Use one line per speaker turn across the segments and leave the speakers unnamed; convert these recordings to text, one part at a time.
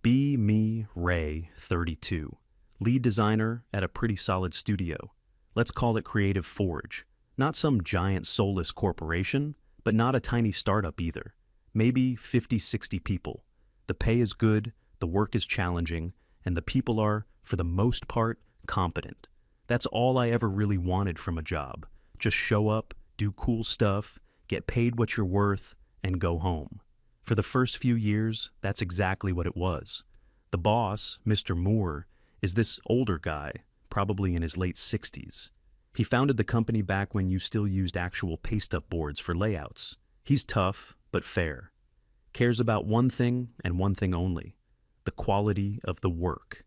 Be me, Ray, 32. Lead designer at a pretty solid studio. Let's call it Creative Forge. Not some giant soulless corporation, but not a tiny startup either. Maybe 50, 60 people. The pay is good, the work is challenging, and the people are, for the most part, competent. That's all I ever really wanted from a job. Just show up, do cool stuff, get paid what you're worth, and go home. For the first few years, that's exactly what it was. The boss, Mr. Moore, is this older guy, probably in his late 60s. He founded the company back when you still used actual paste-up boards for layouts. He's tough, but fair. Cares about one thing and one thing only: the quality of the work.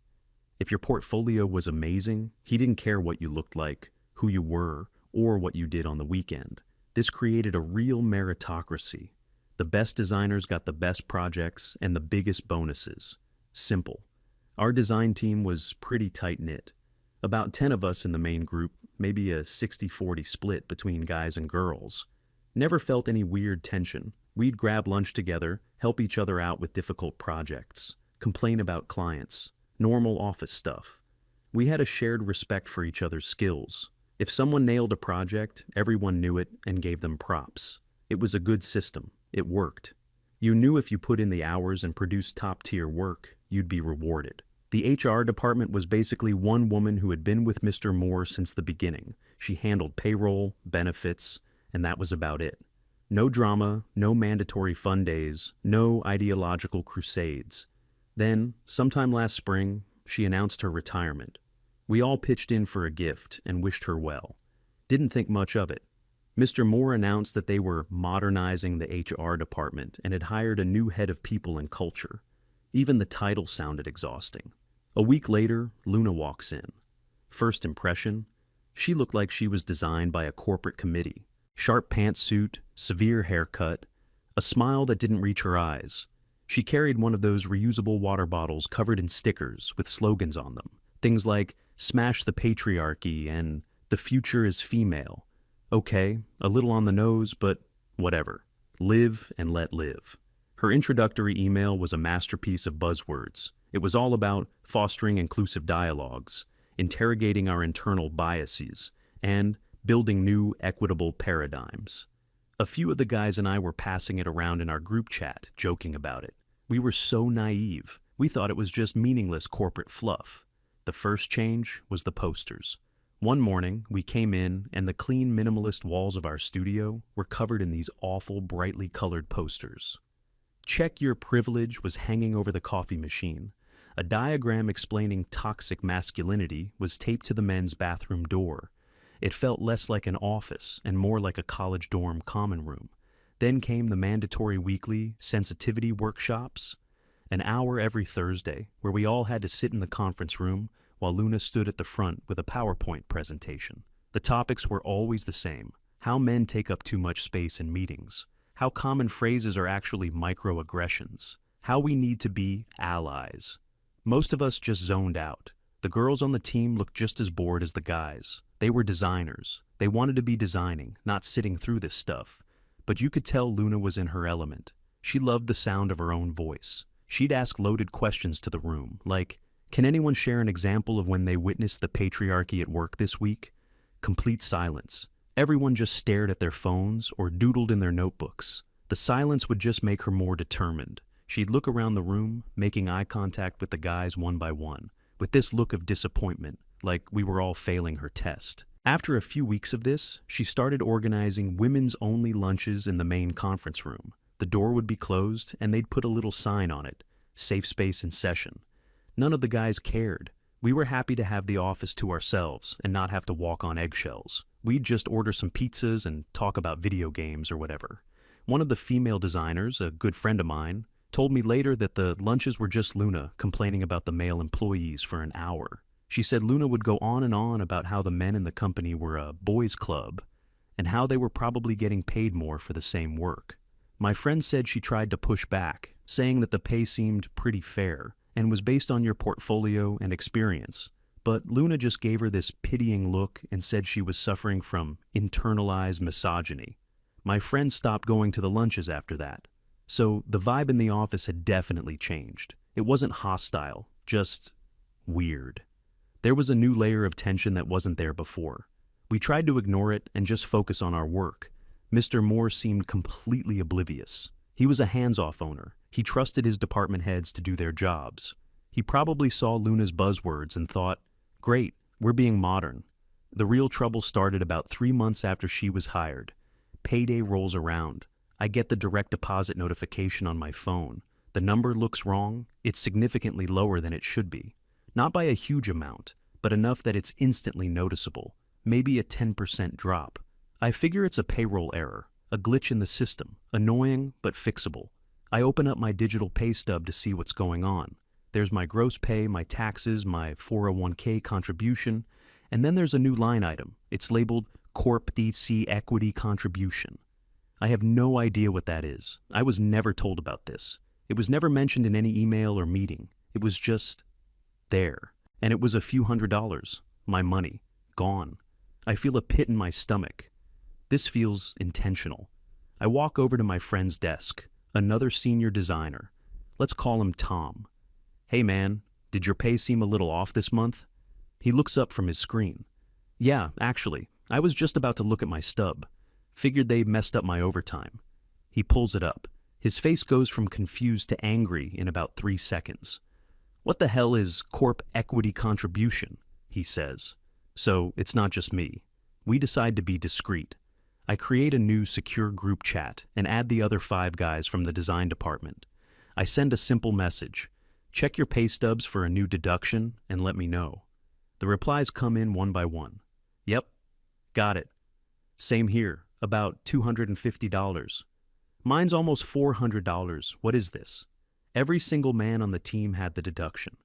If your portfolio was amazing, he didn't care what you looked like, who you were, or what you did on the weekend. This created a real meritocracy. The best designers got the best projects and the biggest bonuses. Simple. Our design team was pretty tight-knit. About 10 of us in the main group, maybe a 60-40 split between guys and girls. Never felt any weird tension. We'd grab lunch together, help each other out with difficult projects, complain about clients, normal office stuff. We had a shared respect for each other's skills. If someone nailed a project, everyone knew it and gave them props. It was a good system. It worked. You knew if you put in the hours and produced top-tier work, you'd be rewarded. The HR department was basically one woman who had been with Mr. Moore since the beginning. She handled payroll, benefits, and that was about it. No drama, no mandatory fun days, no ideological crusades. Then, sometime last spring, she announced her retirement. We all pitched in for a gift and wished her well. Didn't think much of it. Mr. Moore announced that they were modernizing the HR department and had hired a new head of people and culture. Even the title sounded exhausting. A week later, Luna walks in. First impression, she looked like she was designed by a corporate committee. Sharp pantsuit, severe haircut, a smile that didn't reach her eyes. She carried one of those reusable water bottles covered in stickers with slogans on them. Things like, "Smash the patriarchy" and "The future is female." Okay, a little on the nose, but whatever. Live and let live. Her introductory email was a masterpiece of buzzwords. It was all about fostering inclusive dialogues, interrogating our internal biases, and building new, equitable paradigms. A few of the guys and I were passing it around in our group chat, joking about it. We were so naive. We thought it was just meaningless corporate fluff. The first change was the posters. One morning, we came in, and the clean, minimalist walls of our studio were covered in these awful, brightly colored posters. "Check Your Privilege" was hanging over the coffee machine. A diagram explaining toxic masculinity was taped to the men's bathroom door. It felt less like an office and more like a college dorm common room. Then came the mandatory weekly sensitivity workshops, an hour every Thursday, where we all had to sit in the conference room while Luna stood at the front with a PowerPoint presentation. The topics were always the same: how men take up too much space in meetings, how common phrases are actually microaggressions, how we need to be allies. Most of us just zoned out. The girls on the team looked just as bored as the guys. They were designers. They wanted to be designing, not sitting through this stuff. But you could tell Luna was in her element. She loved the sound of her own voice. She'd ask loaded questions to the room, like, "Can anyone share an example of when they witnessed the patriarchy at work this week?" Complete silence. Everyone just stared at their phones or doodled in their notebooks. The silence would just make her more determined. She'd look around the room, making eye contact with the guys one by one, with this look of disappointment, like we were all failing her test. After a few weeks of this, she started organizing women's-only lunches in the main conference room. The door would be closed, and they'd put a little sign on it: "Safe space in session." None of the guys cared. We were happy to have the office to ourselves and not have to walk on eggshells. We'd just order some pizzas and talk about video games or whatever. One of the female designers, a good friend of mine, told me later that the lunches were just Luna complaining about the male employees for an hour. She said Luna would go on and on about how the men in the company were a boys' club and how they were probably getting paid more for the same work. My friend said she tried to push back, saying that the pay seemed pretty fair and was based on your portfolio and experience. But Luna just gave her this pitying look and said she was suffering from internalized misogyny. My friend stopped going to the lunches after that. So the vibe in the office had definitely changed. It wasn't hostile, just weird. There was a new layer of tension that wasn't there before. We tried to ignore it and just focus on our work. Mr. Moore seemed completely oblivious. He was a hands-off owner. He trusted his department heads to do their jobs. He probably saw Luna's buzzwords and thought, great, we're being modern. The real trouble started about 3 months after she was hired. Payday rolls around. I get the direct deposit notification on my phone. The number looks wrong. It's significantly lower than it should be. Not by a huge amount, but enough that it's instantly noticeable. Maybe a 10% drop. I figure it's a payroll error, a glitch in the system, annoying but fixable. I open up my digital pay stub to see what's going on. There's my gross pay, my taxes, my 401k contribution, and then there's a new line item. It's labeled Corp DC Equity Contribution. I have no idea what that is. I was never told about this. It was never mentioned in any email or meeting. It was just there. And it was a few $100s. My money. Gone. I feel a pit in my stomach. This feels intentional. I walk over to my friend's desk, another senior designer. Let's call him Tom. Hey man, did your pay seem a little off this month? He looks up from his screen. Yeah, actually, I was just about to look at my stub. Figured they messed up my overtime. He pulls it up. His face goes from confused to angry in about 3 seconds. What the hell is Corp Equity Contribution? He says. So it's not just me. We decide to be discreet. I create a new secure group chat and add the other 5 guys from the design department. I send a simple message. Check your pay stubs for a new deduction and let me know. The replies come in one by one. Yep, got it. Same here, about $250. Mine's almost $400. What is this? Every single man on the team had the deduction.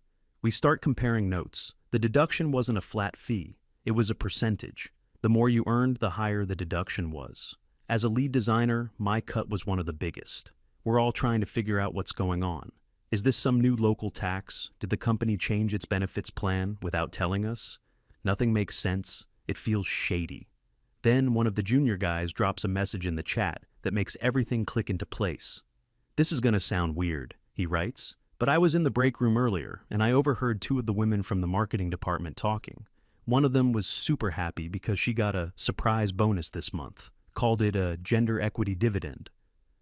We start comparing notes. The deduction wasn't a flat fee. It was a percentage. The more you earned, the higher the deduction was. As a lead designer, my cut was one of the biggest. We're all trying to figure out what's going on. Is this some new local tax? Did the company change its benefits plan without telling us? Nothing makes sense. It feels shady. Then one of the junior guys drops a message in the chat that makes everything click into place. This is going to sound weird, he writes, but I was in the break room earlier and I overheard 2 of the women from the marketing department talking. One of them was super happy because she got a surprise bonus this month, called it a gender equity dividend.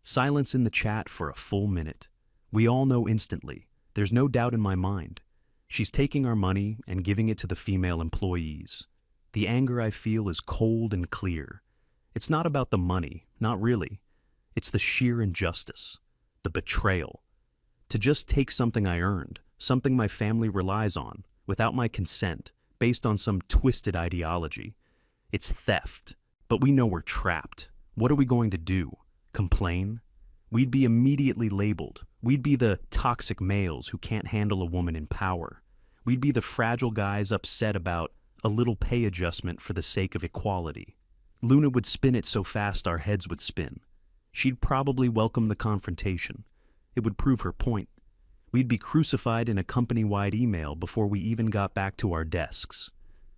Silence in the chat for a full minute. We all know instantly. There's no doubt in my mind. She's taking our money and giving it to the female employees. The anger I feel is cold and clear. It's not about the money, not really. It's the sheer injustice, the betrayal. To just take something I earned, something my family relies on, without my consent, based on some twisted ideology. It's theft, but we know we're trapped. What are we going to do? Complain? We'd be immediately labeled. We'd be the toxic males who can't handle a woman in power. We'd be the fragile guys upset about a little pay adjustment for the sake of equality. Luna would spin it so fast our heads would spin. She'd probably welcome the confrontation. It would prove her point. We'd be crucified in a company-wide email before we even got back to our desks.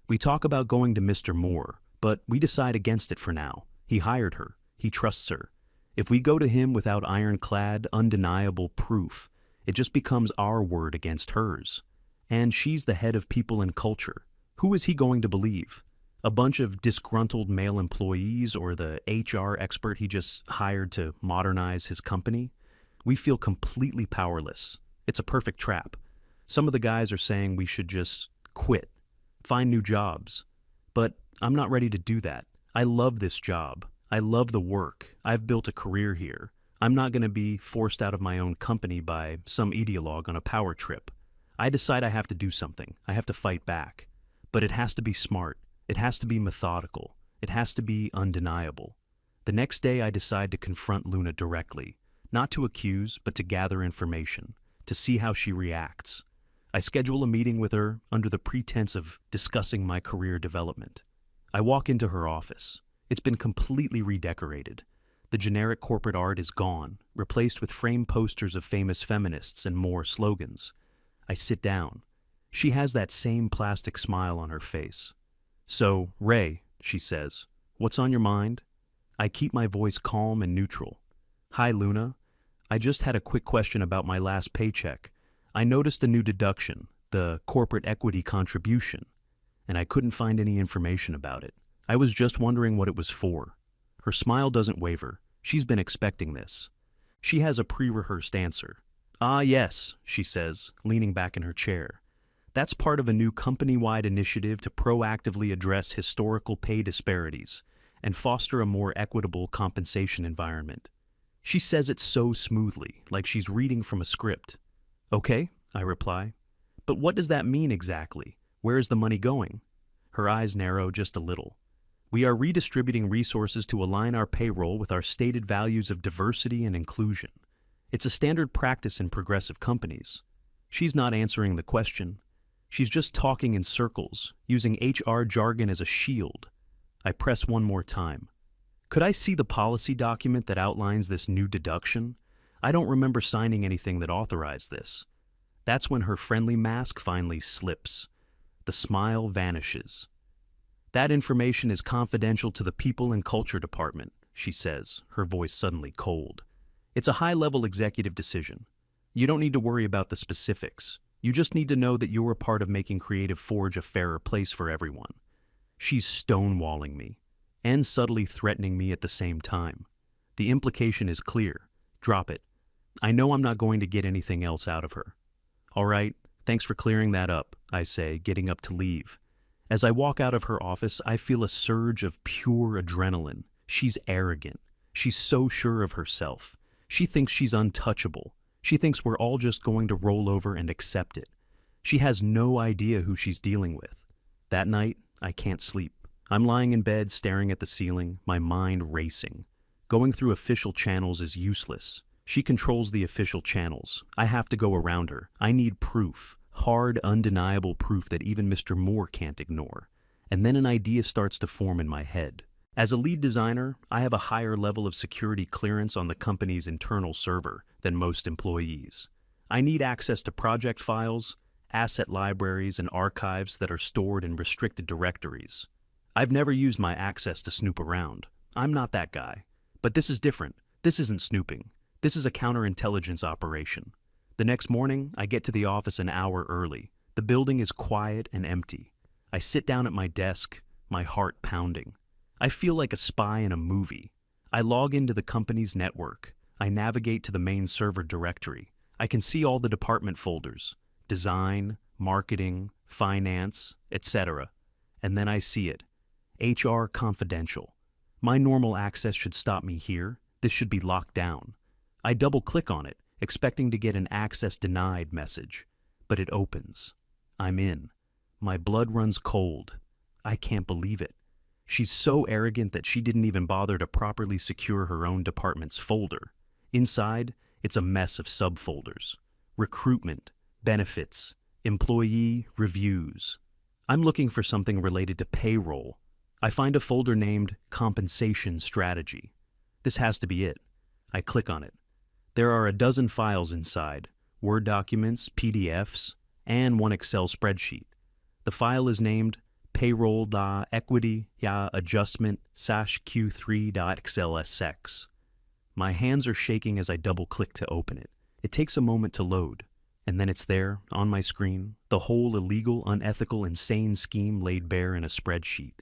We talk about going to Mr. Moore, but we decide against it for now. He hired her. He trusts her. If we go to him without ironclad, undeniable proof, it just becomes our word against hers. And she's the head of people and culture. Who is he going to believe? A bunch of disgruntled male employees or the HR expert he just hired to modernize his company? We feel completely powerless. It's a perfect trap. Some of the guys are saying we should just quit, find new jobs. But I'm not ready to do that. I love this job. I love the work. I've built a career here. I'm not going to be forced out of my own company by some ideologue on a power trip. I decide I have to do something. I have to fight back. But it has to be smart. It has to be methodical. It has to be undeniable. The next day I decide to confront Luna directly, not to accuse, but to gather information, to see how she reacts. I schedule a meeting with her under the pretense of discussing my career development. I walk into her office. It's been completely redecorated. The generic corporate art is gone, replaced with framed posters of famous feminists and more slogans. I sit down. She has that same plastic smile on her face. So, Ray, she says, what's on your mind? I keep my voice calm and neutral. Hi, Luna. I just had a quick question about my last paycheck. I noticed a new deduction, the corporate equity contribution, and I couldn't find any information about it. I was just wondering what it was for. Her smile doesn't waver. She's been expecting this. She has a pre-rehearsed answer. "Ah, yes," she says, leaning back in her chair. "That's part of a new company-wide initiative to proactively address historical pay disparities and foster a more equitable compensation environment." She says it so smoothly, like she's reading from a script. "Okay," I reply. "But what does that mean exactly? Where is the money going?" Her eyes narrow just a little. "We are redistributing resources to align our payroll with our stated values of diversity and inclusion. It's a standard practice in progressive companies." She's not answering the question. She's just talking in circles, using HR jargon as a shield. I press one more time. "Could I see the policy document that outlines this new deduction? I don't remember signing anything that authorized this." That's when her friendly mask finally slips. The smile vanishes. "That information is confidential to the People and Culture Department," she says, her voice suddenly cold. "It's a high-level executive decision. You don't need to worry about the specifics. You just need to know that you're a part of making Creative Forge a fairer place for everyone." She's stonewalling me, and subtly threatening me at the same time. The implication is clear. Drop it. I know I'm not going to get anything else out of her. "All right, thanks for clearing that up," I say, getting up to leave. As I walk out of her office, I feel a surge of pure adrenaline. She's arrogant. She's so sure of herself. She thinks she's untouchable. She thinks we're all just going to roll over and accept it. She has no idea who she's dealing with. That night, I can't sleep. I'm lying in bed staring at the ceiling, my mind racing. Going through official channels is useless. She controls the official channels. I have to go around her. I need proof. Hard, undeniable proof that even Mr. Moore can't ignore. And then an idea starts to form in my head. As a lead designer, I have a higher level of security clearance on the company's internal server than most employees. I need access to project files, asset libraries, and archives that are stored in restricted directories. I've never used my access to snoop around. I'm not that guy. But this is different. This isn't snooping. This is a counterintelligence operation. The next morning, I get to the office an hour early. The building is quiet and empty. I sit down at my desk, my heart pounding. I feel like a spy in a movie. I log into the company's network. I navigate to the main server directory. I can see all the department folders: design, marketing, finance, etc. And then I see it. HR confidential. My normal access should stop me here. This should be locked down. I double-click on it, expecting to get an access denied message. But it opens. I'm in. My blood runs cold. I can't believe it. She's so arrogant that she didn't even bother to properly secure her own department's folder. Inside, it's a mess of subfolders. Recruitment, benefits, employee reviews. I'm looking for something related to payroll. I find a folder named Compensation Strategy. This has to be it. I click on it. There are a dozen files inside, Word documents, PDFs, and one Excel spreadsheet. The file is named payroll.equity.adjustment/q3.xlsx. My hands are shaking as I double-click to open it. It takes a moment to load, and then it's there, on my screen, the whole illegal, unethical, insane scheme laid bare in a spreadsheet.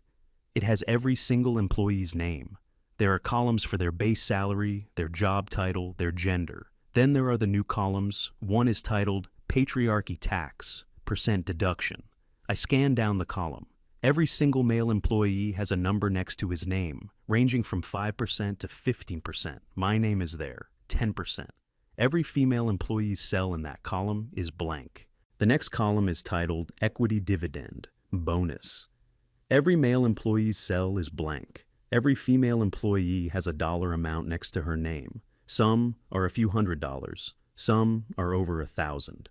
It has every single employee's name. There are columns for their base salary, their job title, their gender. Then there are the new columns. One is titled Patriarchy Tax, % Deduction. I scan down the column. Every single male employee has a number next to his name, ranging from 5% to 15%. My name is there, 10%. Every female employee's cell in that column is blank. The next column is titled Equity Dividend, Bonus. Every male employee's cell is blank. Every female employee has a dollar amount next to her name. Some are a few $100s. Some are over 1,000.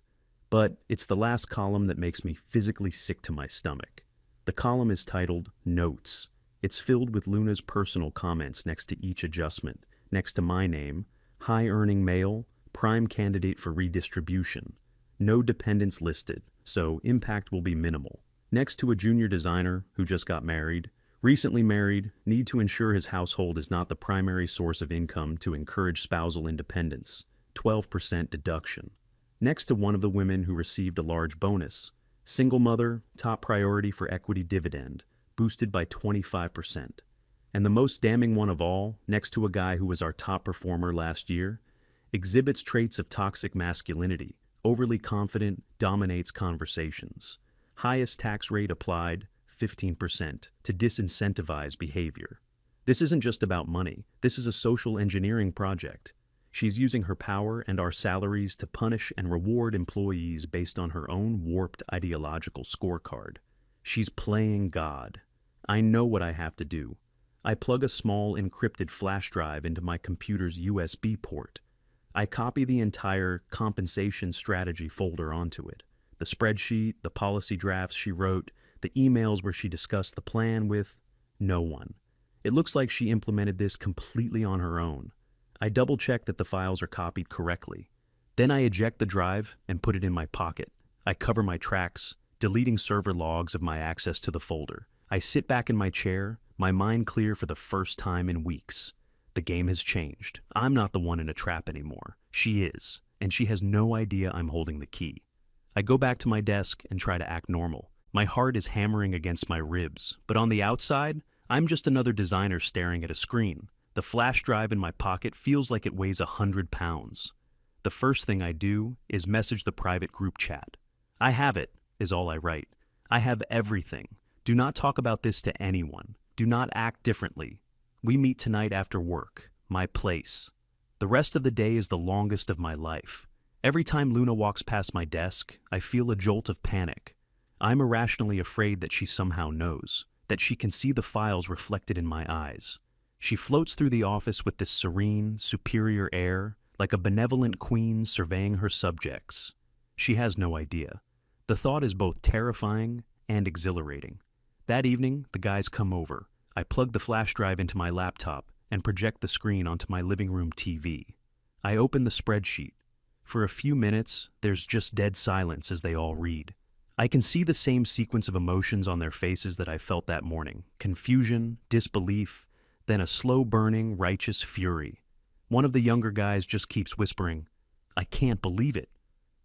But it's the last column that makes me physically sick to my stomach. The column is titled Notes. It's filled with Luna's personal comments next to each adjustment. Next to my name, high-earning male, prime candidate for redistribution. No dependents listed, so impact will be minimal. Next to a junior designer who just got married, recently married, need to ensure his household is not the primary source of income to encourage spousal independence. 12% deduction. next to one of the women who received a large bonus. Single mother, top priority for equity dividend, boosted by 25%. And the most damning one of all, next to a guy who was our top performer last year, exhibits traits of toxic masculinity, overly confident, dominates conversations. Highest tax rate applied, 15%, to disincentivize behavior. This isn't just about money, this is a social engineering project. She's using her power and our salaries to punish and reward employees based on her own warped ideological scorecard. She's playing God. I know what I have to do. I plug a small encrypted flash drive into my computer's USB port. I copy the entire compensation strategy folder onto it. The spreadsheet, the policy drafts she wrote, the emails where she discussed the plan with no one. It looks like she implemented this completely on her own. I double-check that the files are copied correctly. Then I eject the drive and put it in my pocket. I cover my tracks, deleting server logs of my access to the folder. I sit back in my chair, my mind clear for the first time in weeks. The game has changed. I'm not the one in a trap anymore. She is, and she has no idea I'm holding the key. I go back to my desk and try to act normal. My heart is hammering against my ribs, but on the outside, I'm just another designer staring at a screen. The flash drive in my pocket feels like it weighs 100 pounds. The first thing I do is message the private group chat. I have it, is all I write. I have everything. Do not talk about this to anyone. Do not act differently. We meet tonight after work. My place. The rest of the day is the longest of my life. Every time Luna walks past my desk, I feel a jolt of panic. I'm irrationally afraid that she somehow knows, that she can see the files reflected in my eyes. She floats through the office with this serene, superior air, like a benevolent queen surveying her subjects. She has no idea. The thought is both terrifying and exhilarating. That evening, the guys come over. I plug the flash drive into my laptop and project the screen onto my living room TV. I open the spreadsheet. For a few minutes, there's just dead silence as they all read. I can see the same sequence of emotions on their faces that I felt that morning. Confusion, disbelief, then a slow-burning, righteous fury. One of the younger guys just keeps whispering, "I can't believe it."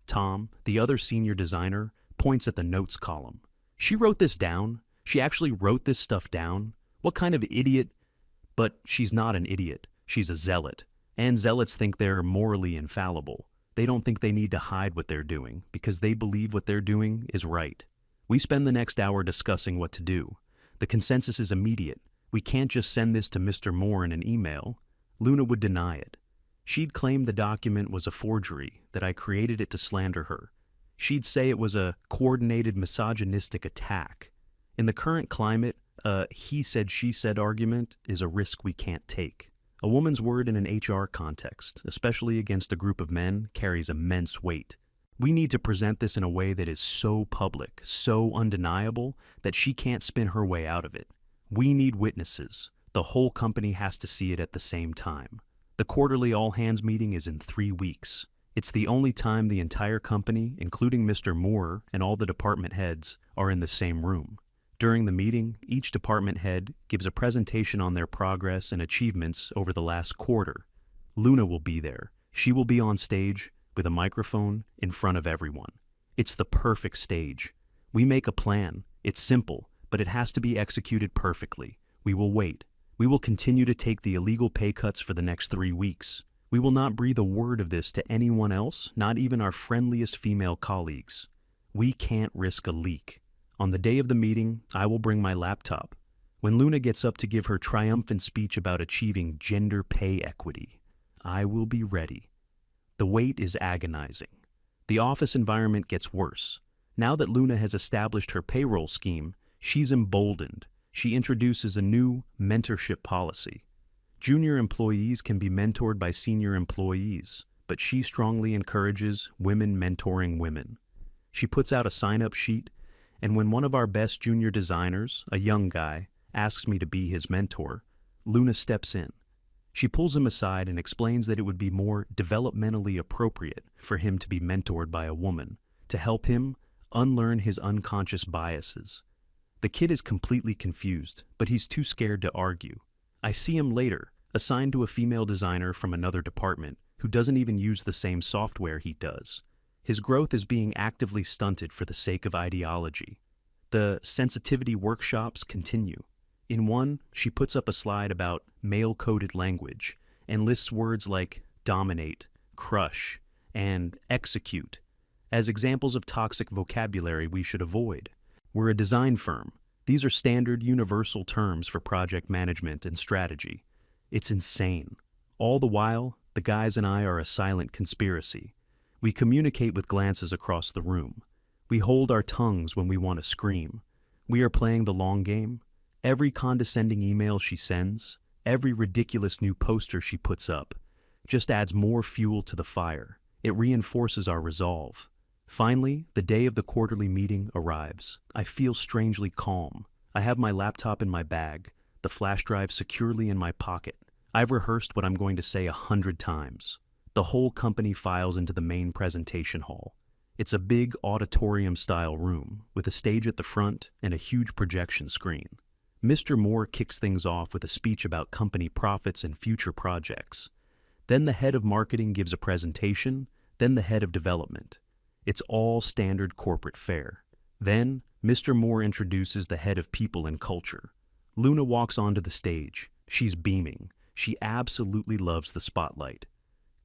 Tom, the other senior designer, points at the notes column. "She wrote this down? She actually wrote this stuff down? What kind of idiot?" But she's not an idiot. She's a zealot. And zealots think they're morally infallible. They don't think they need to hide what they're doing, because they believe what they're doing is right. We spend the next hour discussing what to do. The consensus is immediate. We can't just send this to Mr. Moore in an email. Luna would deny it. She'd claim the document was a forgery, that I created it to slander her. She'd say it was a coordinated misogynistic attack. In the current climate, a he said, she said argument is a risk we can't take. A woman's word in an HR context, especially against a group of men, carries immense weight. We need to present this in a way that is so public, so undeniable, that she can't spin her way out of it. We need witnesses. The whole company has to see it at the same time. The quarterly all-hands meeting is in 3 weeks. It's the only time the entire company, including Mr. Moore and all the department heads, are in the same room. During the meeting, each department head gives a presentation on their progress and achievements over the last quarter. Luna will be there. She will be on stage with a microphone in front of everyone. It's the perfect stage. We make a plan. It's simple, but it has to be executed perfectly. We will wait. We will continue to take the illegal pay cuts for the next 3 weeks. We will not breathe a word of this to anyone else, not even our friendliest female colleagues. We can't risk a leak. On the day of the meeting, I will bring my laptop. When Luna gets up to give her triumphant speech about achieving gender pay equity, I will be ready. The wait is agonizing. The office environment gets worse. Now that Luna has established her payroll scheme, she's emboldened. She introduces a new mentorship policy. Junior employees can be mentored by senior employees, but she strongly encourages women mentoring women. She puts out a sign-up sheet, and when one of our best junior designers, a young guy, asks me to be his mentor, Luna steps in. She pulls him aside and explains that it would be more developmentally appropriate for him to be mentored by a woman, to help him unlearn his unconscious biases. The kid is completely confused, but he's too scared to argue. I see him later, assigned to a female designer from another department who doesn't even use the same software he does. His growth is being actively stunted for the sake of ideology. The sensitivity workshops continue. In one, she puts up a slide about male-coded language and lists words like dominate, crush, and execute as examples of toxic vocabulary we should avoid. We're a design firm. These are standard universal terms for project management and strategy. It's insane. All the while, the guys and I are a silent conspiracy. We communicate with glances across the room. We hold our tongues when we want to scream. We are playing the long game. Every condescending email she sends, every ridiculous new poster she puts up, just adds more fuel to the fire. It reinforces our resolve. Finally, the day of the quarterly meeting arrives. I feel strangely calm. I have my laptop in my bag, the flash drive securely in my pocket. I've rehearsed what I'm going to say 100 times. The whole company files into the main presentation hall. It's a big auditorium-style room with a stage at the front and a huge projection screen. Mr. Moore kicks things off with a speech about company profits and future projects. Then the head of marketing gives a presentation, then the head of development. It's all standard corporate fare. Then, Mr. Moore introduces the head of people and culture. Luna walks onto the stage. She's beaming. She absolutely loves the spotlight.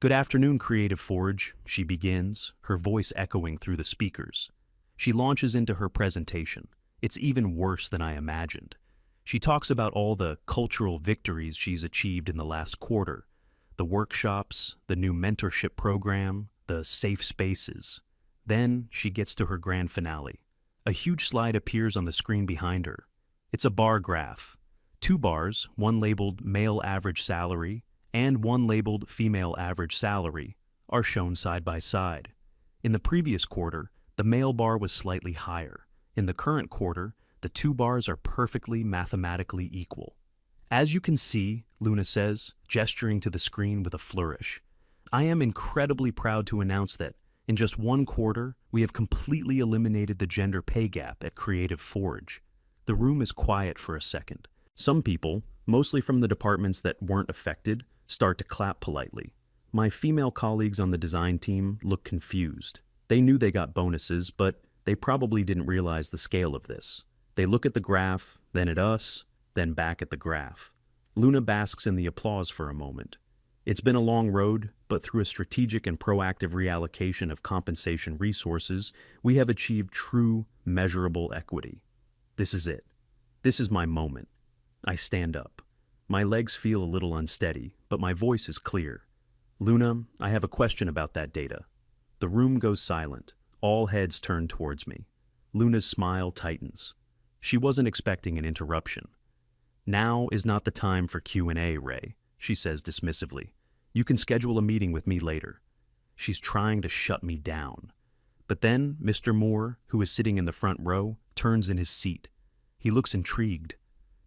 "Good afternoon, Creative Forge," she begins, her voice echoing through the speakers. She launches into her presentation. It's even worse than I imagined. She talks about all the cultural victories she's achieved in the last quarter, the workshops, the new mentorship program, the safe spaces. Then she gets to her grand finale. A huge slide appears on the screen behind her. It's a bar graph. 2 bars, one labeled male average salary and one labeled female average salary, are shown side by side. In the previous quarter, the male bar was slightly higher. In the current quarter, the 2 bars are perfectly mathematically equal. "As you can see," Luna says, gesturing to the screen with a flourish, "I am incredibly proud to announce that in just 1 quarter, we have completely eliminated the gender pay gap at Creative Forge." The room is quiet for a second. Some people, mostly from the departments that weren't affected, start to clap politely. My female colleagues on the design team look confused. They knew they got bonuses, but they probably didn't realize the scale of this. They look at the graph, then at us, then back at the graph. Luna basks in the applause for a moment. It's been a long road, but through a strategic and proactive reallocation of compensation resources, we have achieved true, measurable equity. This is it. This is my moment. I stand up. My legs feel a little unsteady, but my voice is clear. "Luna, I have a question about that data." The room goes silent. All heads turn towards me. Luna's smile tightens. She wasn't expecting an interruption. "Now is not the time for Q&A, Ray," she says dismissively. "You can schedule a meeting with me later." She's trying to shut me down. But then Mr. Moore, who is sitting in the front row, turns in his seat. He looks intrigued.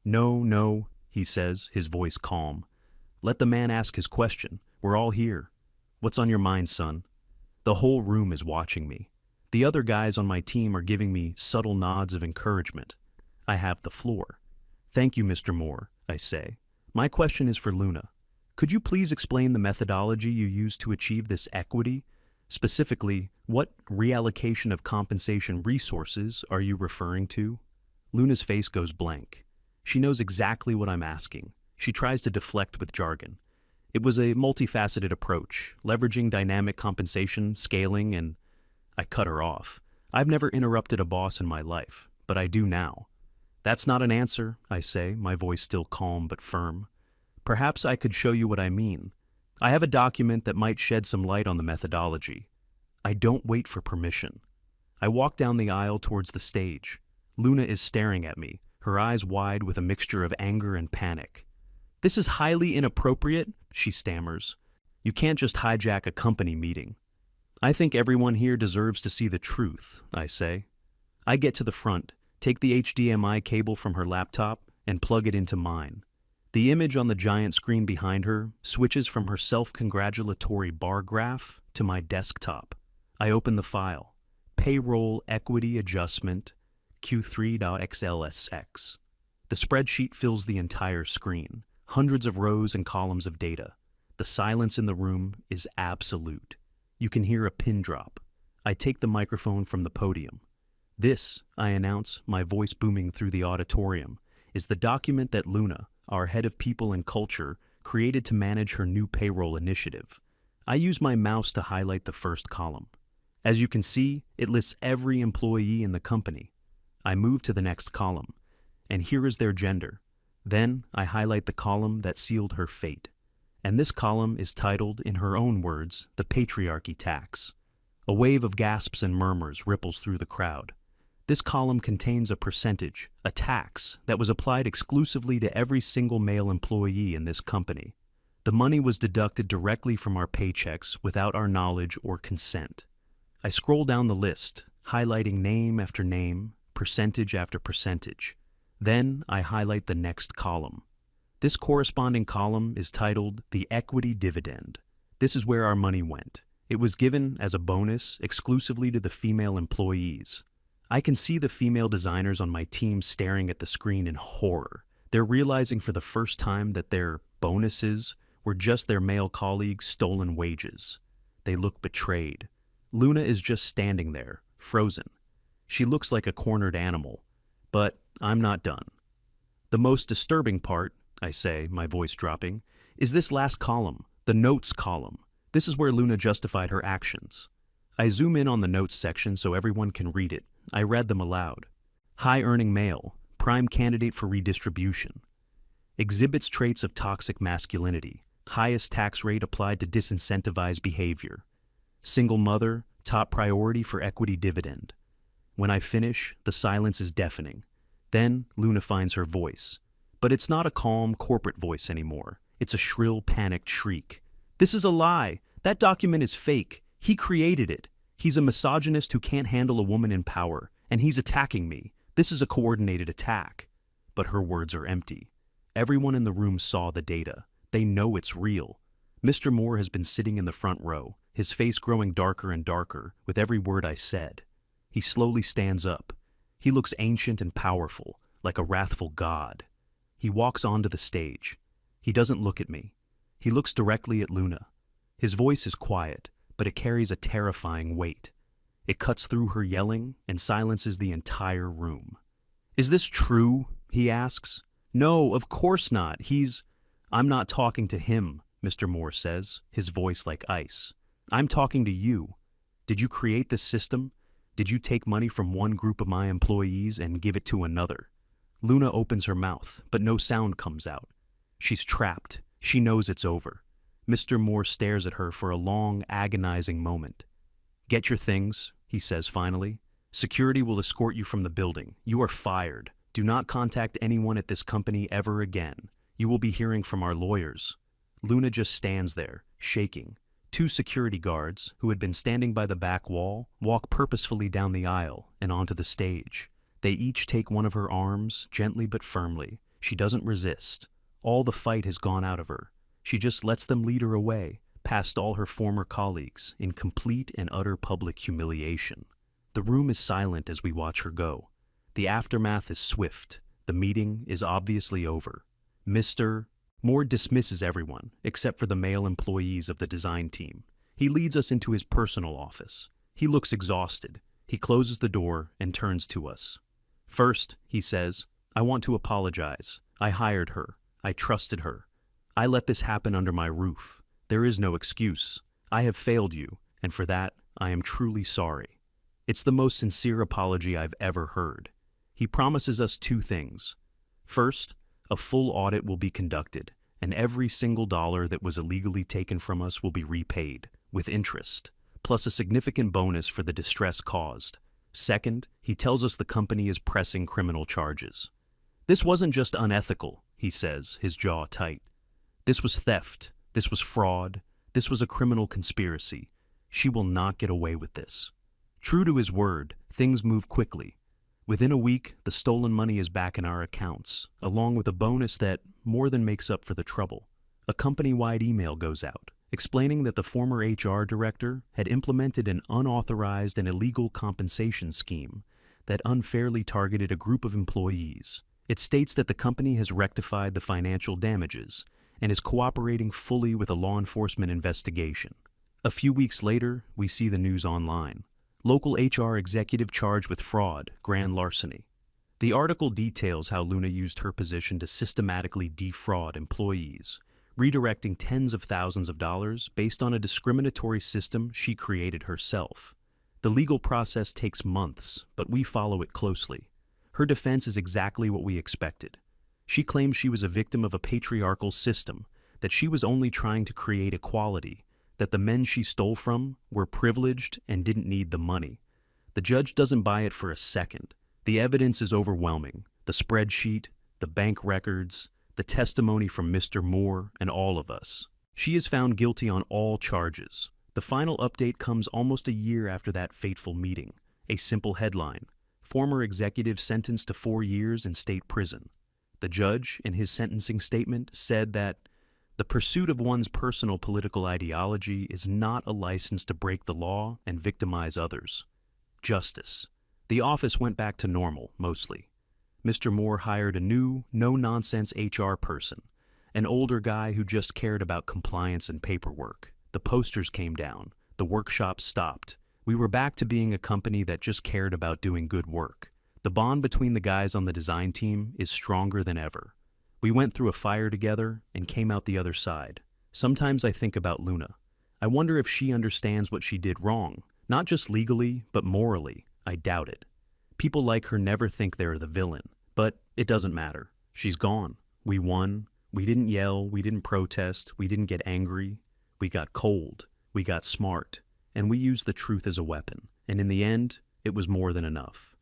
No, he says, his voice calm. "Let the man ask his question. We're all here. What's on your mind, son?" The whole room is watching me. The other guys on my team are giving me subtle nods of encouragement. I have the floor. "Thank you, Mr. Moore," I say. "My question is for Luna. Could you please explain the methodology you use to achieve this equity? Specifically, what reallocation of compensation resources are you referring to?" Luna's face goes blank. She knows exactly what I'm asking. She tries to deflect with jargon. It was a multifaceted approach, leveraging dynamic compensation, scaling, and I cut her off. I've never interrupted a boss in my life, but I do now. "That's not an answer," I say, my voice still calm but firm. "Perhaps I could show you what I mean. I have a document that might shed some light on the methodology." I don't wait for permission. I walk down the aisle towards the stage. Luna is staring at me, her eyes wide with a mixture of anger and panic. "This is highly inappropriate," she stammers. "You can't just hijack a company meeting." "I think everyone here deserves to see the truth," I say. I get to the front, take the HDMI cable from her laptop, and plug it into mine. The image on the giant screen behind her switches from her self-congratulatory bar graph to my desktop. I open the file. Payroll Equity Adjustment Q3.xlsx. The spreadsheet fills the entire screen, hundreds of rows and columns of data. The silence in the room is absolute. You can hear a pin drop. I take the microphone from the podium. This, I announce, my voice booming through the auditorium, is the document that Luna, our head of people and culture, created to manage her new payroll initiative. I use my mouse to highlight the first column. As you can see, it lists every employee in the company. I move to the next column, and here is their gender. Then I highlight the column that sealed her fate. And this column is titled, in her own words, the patriarchy tax. A wave of gasps and murmurs ripples through the crowd. This column contains a percentage, a tax, that was applied exclusively to every single male employee in this company. The money was deducted directly from our paychecks without our knowledge or consent. I scroll down the list, highlighting name after name, percentage after percentage. Then I highlight the next column. This corresponding column is titled the equity dividend. This is where our money went. It was given as a bonus exclusively to the female employees. I can see the female designers on my team staring at the screen in horror. They're realizing for the first time that their bonuses were just their male colleagues' stolen wages. They look betrayed. Luna is just standing there, frozen. She looks like a cornered animal. But I'm not done. The most disturbing part, I say, my voice dropping, is this last column, the notes column. This is where Luna justified her actions. I zoom in on the notes section so everyone can read it. I read them aloud. High-earning male, prime candidate for redistribution. Exhibits traits of toxic masculinity. Highest tax rate applied to disincentivize behavior. Single mother, top priority for equity dividend. When I finish, the silence is deafening. Then Luna finds her voice. But it's not a calm corporate voice anymore. It's a shrill, panicked shriek. This is a lie. That document is fake. He created it. He's a misogynist who can't handle a woman in power, and he's attacking me. This is a coordinated attack. But her words are empty. Everyone in the room saw the data. They know it's real. Mr. Moore has been sitting in the front row, his face growing darker and darker with every word I said. He slowly stands up. He looks ancient and powerful, like a wrathful god. He walks onto the stage. He doesn't look at me. He looks directly at Luna. His voice is quiet, but it carries a terrifying weight. It cuts through her yelling and silences the entire room. "Is this true?" he asks. "No, of course not. I'm not talking to him," Mr. Moore says, his voice like ice. "I'm talking to you. Did you create this system? Did you take money from one group of my employees and give it to another?" Luna opens her mouth, but no sound comes out. She's trapped. She knows it's over. Mr. Moore stares at her for a long, agonizing moment. "Get your things," he says finally. "Security will escort you from the building. You are fired. Do not contact anyone at this company ever again. You will be hearing from our lawyers." Luna just stands there, shaking. Two security guards, who had been standing by the back wall, walk purposefully down the aisle and onto the stage. They each take one of her arms, gently but firmly. She doesn't resist. All the fight has gone out of her. She just lets them lead her away, past all her former colleagues, in complete and utter public humiliation. The room is silent as we watch her go. The aftermath is swift. The meeting is obviously over. Mr. Moore dismisses everyone, except for the male employees of the design team. He leads us into his personal office. He looks exhausted. He closes the door and turns to us. "First," he says, "I want to apologize. I hired her. I trusted her. I let this happen under my roof. There is no excuse. I have failed you, and for that, I am truly sorry." It's the most sincere apology I've ever heard. He promises us two things. First, a full audit will be conducted, and every single dollar that was illegally taken from us will be repaid, with interest, plus a significant bonus for the distress caused. Second, he tells us the company is pressing criminal charges. "This wasn't just unethical," he says, his jaw tight. "This was theft. This was fraud. This was a criminal conspiracy. She will not get away with this." True to his word, things move quickly. Within a week, the stolen money is back in our accounts, along with a bonus that more than makes up for the trouble. A company-wide email goes out, explaining that the former HR director had implemented an unauthorized and illegal compensation scheme that unfairly targeted a group of employees. It states that the company has rectified the financial damages and is cooperating fully with a law enforcement investigation. A few weeks later, we see the news online. Local HR executive charged with fraud, grand larceny. The article details how Luna used her position to systematically defraud employees, redirecting tens of thousands of dollars based on a discriminatory system she created herself. The legal process takes months, but we follow it closely. Her defense is exactly what we expected. She claims she was a victim of a patriarchal system, that she was only trying to create equality, that the men she stole from were privileged and didn't need the money. The judge doesn't buy it for a second. The evidence is overwhelming. The spreadsheet, the bank records, the testimony from Mr. Moore, and all of us. She is found guilty on all charges. The final update comes almost a year after that fateful meeting. A simple headline: former executive sentenced to 4 years in state prison. The judge, in his sentencing statement, said that the pursuit of one's personal political ideology is not a license to break the law and victimize others. Justice. The office went back to normal, mostly. Mr. Moore hired a new, no-nonsense HR person, an older guy who just cared about compliance and paperwork. The posters came down. The workshops stopped. We were back to being a company that just cared about doing good work. The bond between the guys on the design team is stronger than ever. We went through a fire together and came out the other side. Sometimes I think about Luna. I wonder if she understands what she did wrong, not just legally, but morally. I doubt it. People like her never think they're the villain, but it doesn't matter. She's gone. We won. We didn't yell. We didn't protest. We didn't get angry. We got cold. We got smart. And we used the truth as a weapon. And in the end, it was more than enough.